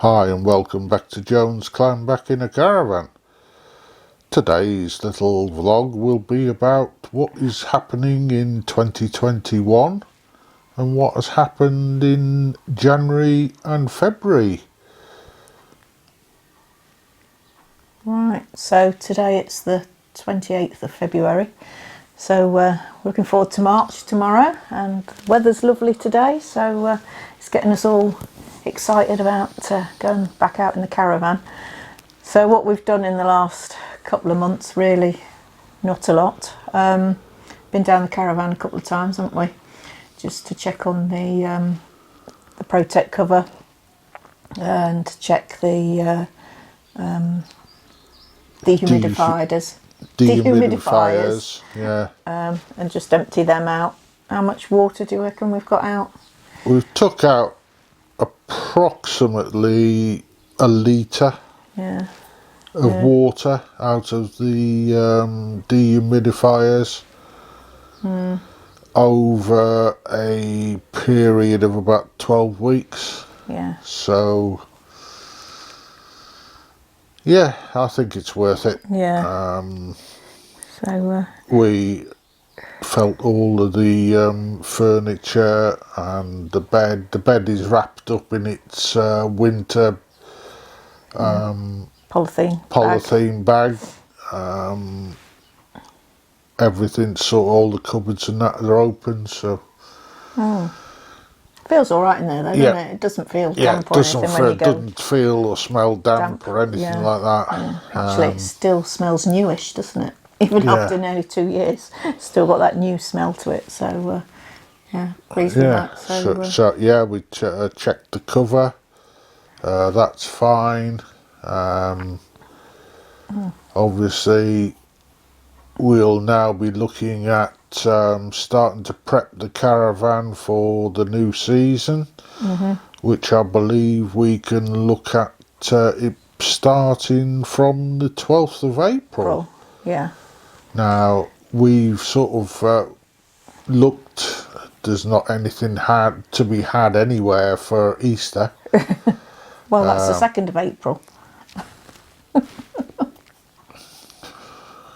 Hi and welcome back to Jones Climb Back in a Caravan. Today's little vlog will be about what is happening in 2021 and what has happened in January and February. Right, so today it's the 28th of February, so we're looking forward to March tomorrow, and the weather's lovely today, so it's getting us all excited about going back out in the caravan. So what we've done in the last couple of months, really not a lot. Been down the caravan a couple of times, haven't we, just to check on the Protect cover and to check the dehumidifiers, Yeah. and just empty them out. How much water do you reckon we've got out? We've took out approximately a litre of water out of the dehumidifiers over a period of about 12 weeks. Yeah. So yeah, I think it's worth it. Yeah. So we felt all of the furniture and the bed. The bed is wrapped up in its winter polythene bag. Everything, so all the cupboards and that are open. So feels all right in there, though, doesn't it? It doesn't feel damp or anything when you go. Doesn't feel or smell damp or anything like that. Yeah. Actually, it still smells newish, doesn't it? Even after nearly 2 years, it's still got that new smell to it. So yeah, pleased with that. So yeah, we checked the cover. That's fine. Obviously, we'll now be looking at starting to prep the caravan for the new season, which I believe we can look at it starting from the 12th of April. Yeah. Now, we've sort of looked, there's not anything to be had anywhere for Easter. Well, that's the 2nd of April.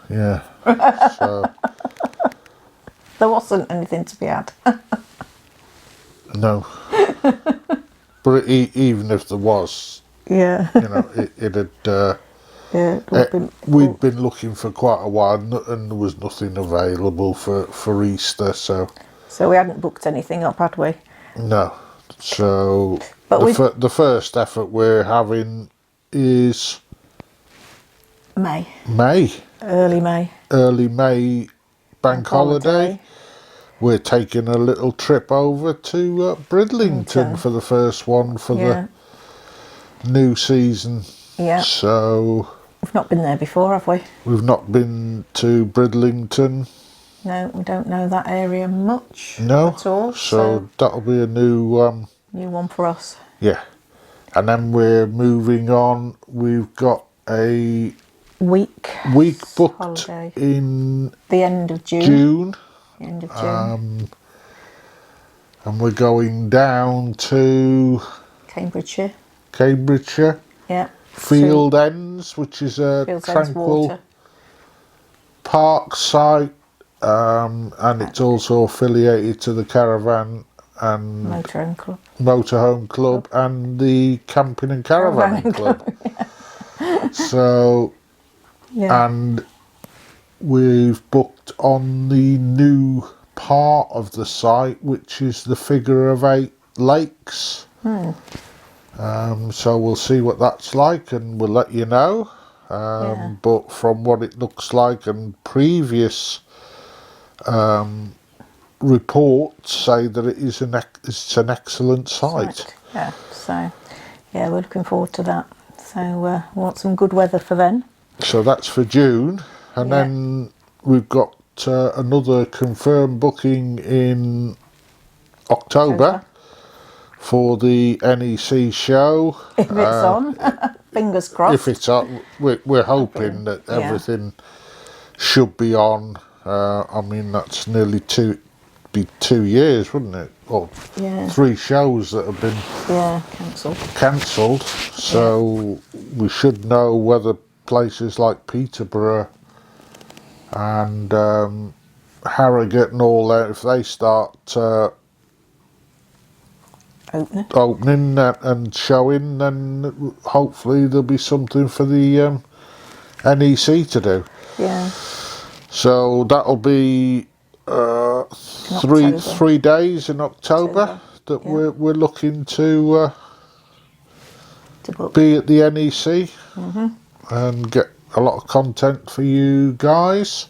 Yeah. So there wasn't anything to be had. No. But even if there was, Yeah. you know, it had... we'd been looking for quite a while and there was nothing available for Easter, so we hadn't booked anything up, had we? No. So But the first effort we're having is May. Early May bank holiday. We're taking a little trip over to Bridlington for the first one for the new season. Yeah. So we've not been there before, have we? We've not been to Bridlington. No, we don't know that area much at all. So that'll be a new one for us. Yeah. And then we're moving on. We've got a week booked holiday in the end of June. And we're going down to Cambridgeshire. Yeah. Field Ends, which is a tranquil park site, and it's also affiliated to the Caravan and Motorhome Club and the Camping and Caravanning Club. So, and we've booked on the new part of the site, which is the Figure of 8 Lakes. So we'll see what that's like and we'll let you know. But from what it looks like and previous reports say that it's an excellent site. Yeah, so yeah, we're looking forward to that. So we want some good weather for then. So that's for June, and then we've got another confirmed booking in October for the NEC show. If it's on, fingers crossed. If it's on, we're hoping that everything should be on. I mean, that's nearly be 2 years, wouldn't it? Or Yeah. 3 shows that have been cancelled. So we should know whether places like Peterborough and Harrogate and all that, if they start opening and showing, then hopefully there'll be something for the NEC to do. Yeah. So that'll be three days in October that we're looking to be at the NEC and get a lot of content for you guys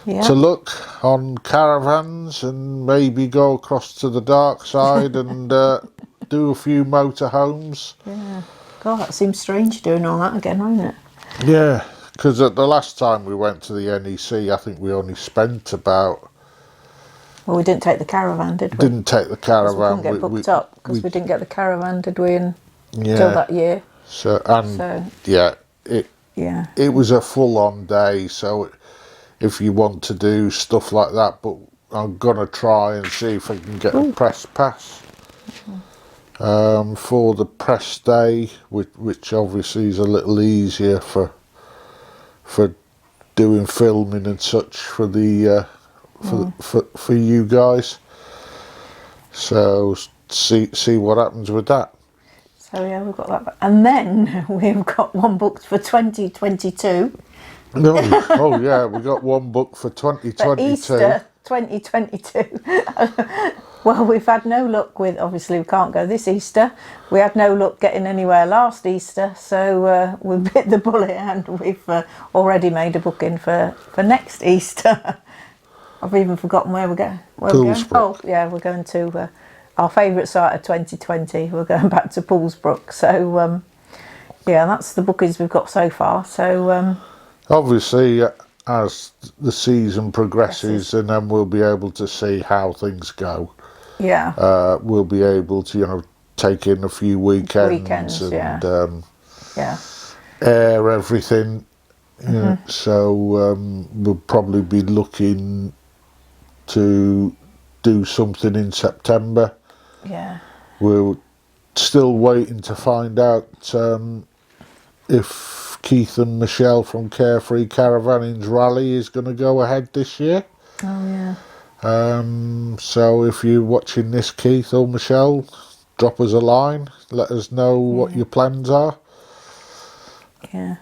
to look on caravans and maybe go across to the dark side and do a few motorhomes. Yeah. God, that seems strange doing all that again, won't it? Yeah, because at the last time we went to the NEC, I think we only spent about... Well, we didn't take the caravan, did we? Didn't take the caravan. We couldn't get booked up because we didn't get the caravan, did we? Until that year. It was a full-on day. So if you want to do stuff like that, but I'm gonna try and see if I can get a press pass for the press day, which obviously is a little easier for doing filming and such for the for you guys. So see what happens with that. So yeah, we've got that, and then we've got one booked for 2022. Oh yeah, we got one booked for 2022. Easter 2022. Well, we've had no luck with, obviously we can't go this Easter. We had no luck getting anywhere last Easter, so we bit the bullet and we've already made a booking for next Easter. I've even forgotten where we're going. Oh yeah, we're going to our favourite site of 2020. We're going back to Poolsbrook. So yeah, that's the bookings we've got so far. So obviously, as the season progresses, and then we'll be able to see how things go. Yeah. We'll be able to, take in a few weekends and air everything. So we'll probably be looking to do something in September. Yeah. We're still waiting to find out if Keith and Michelle from Carefree Caravanning's rally is going to go ahead this year. Oh yeah. So if you're watching this, Keith or Michelle, drop us a line. Let us know what your plans are. Yeah,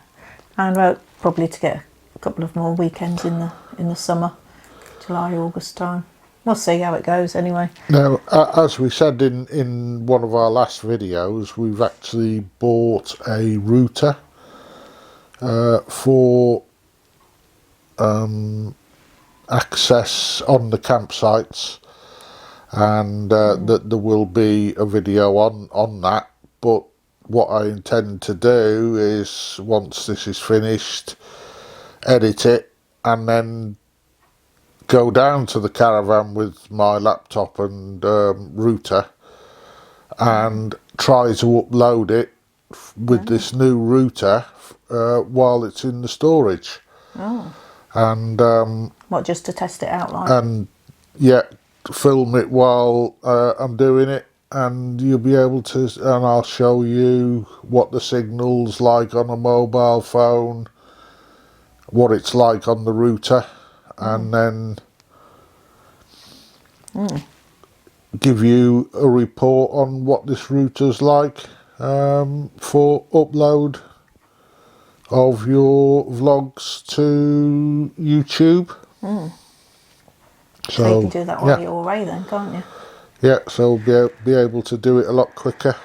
and probably to get a couple of more weekends in the summer, July, August time. We'll see how it goes anyway. Now, as we said in one of our last videos, we've actually bought a router for access on the campsites, and that there will be a video on that. But what I intend to do is, once this is finished, edit it and then go down to the caravan with my laptop and router and try to upload it with this new router while it's in the storage. And what, just to test it out, like? And film it while I'm doing it, and you'll be able to, and I'll show you what the signal's like on a mobile phone, what it's like on the router, and then give you a report on what this router's like for upload of your vlogs to YouTube. So you can do that while you're away then, can't you? Yeah, so we'll be able to do it a lot quicker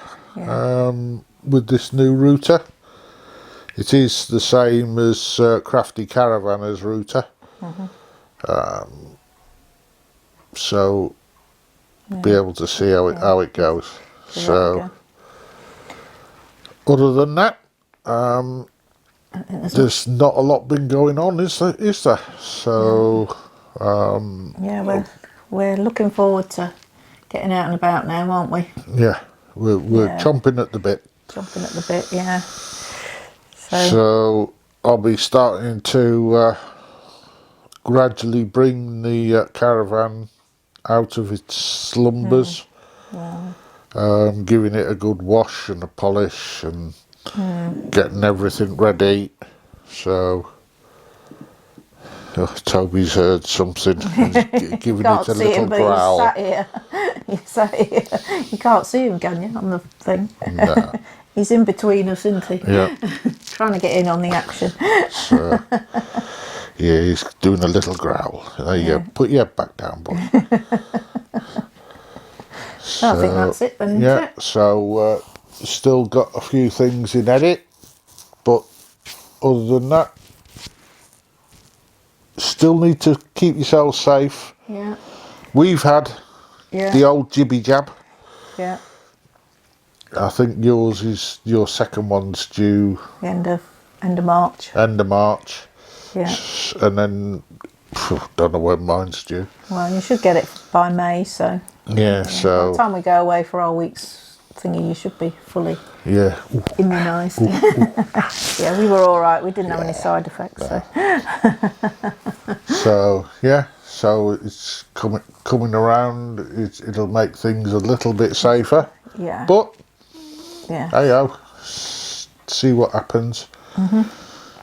with this new router. It is the same as Crafty Caravanner's router. So be able to see how it goes. So other than that, there's not a lot been going on, is there? So yeah, we're looking forward to getting out and about now, aren't we? Yeah, we're chomping at the bit. Chomping at the bit, yeah. So I'll be starting to gradually bring the caravan out of its slumbers. Wow. Giving it a good wash and a polish and getting everything ready. So Toby's heard something. He's giving it a little growl. He's sat here. He's sat here. You can't see him, can you, on the thing? No. He's in between us, isn't he? Yeah. Trying to get in on the action. So, yeah, he's doing a little growl. There you go. Put your head back down, boy. So, I think that's it then, isn't it? So still got a few things in edit, but other than that, still need to keep yourselves safe. Yeah. We've had the old jibby jab. Yeah. I think your second one's due The end of March. End of March. Yeah. And then don't know when mine's due. Well, you should get it by May, so. Yeah, By so the time we go away for our week's thingy, you should be fully immunised. Yeah, we were all right. We didn't have any side effects. So so it's coming around. It'll make things a little bit safer. Yeah. But yeah. hey-ho, see what happens.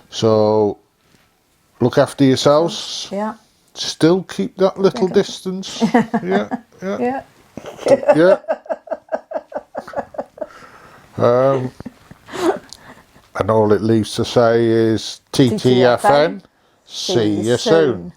So look after yourselves. Yeah. Still keep that little distance. Yeah. Yeah. Yeah. And all it leaves to say is TTFN. See you soon.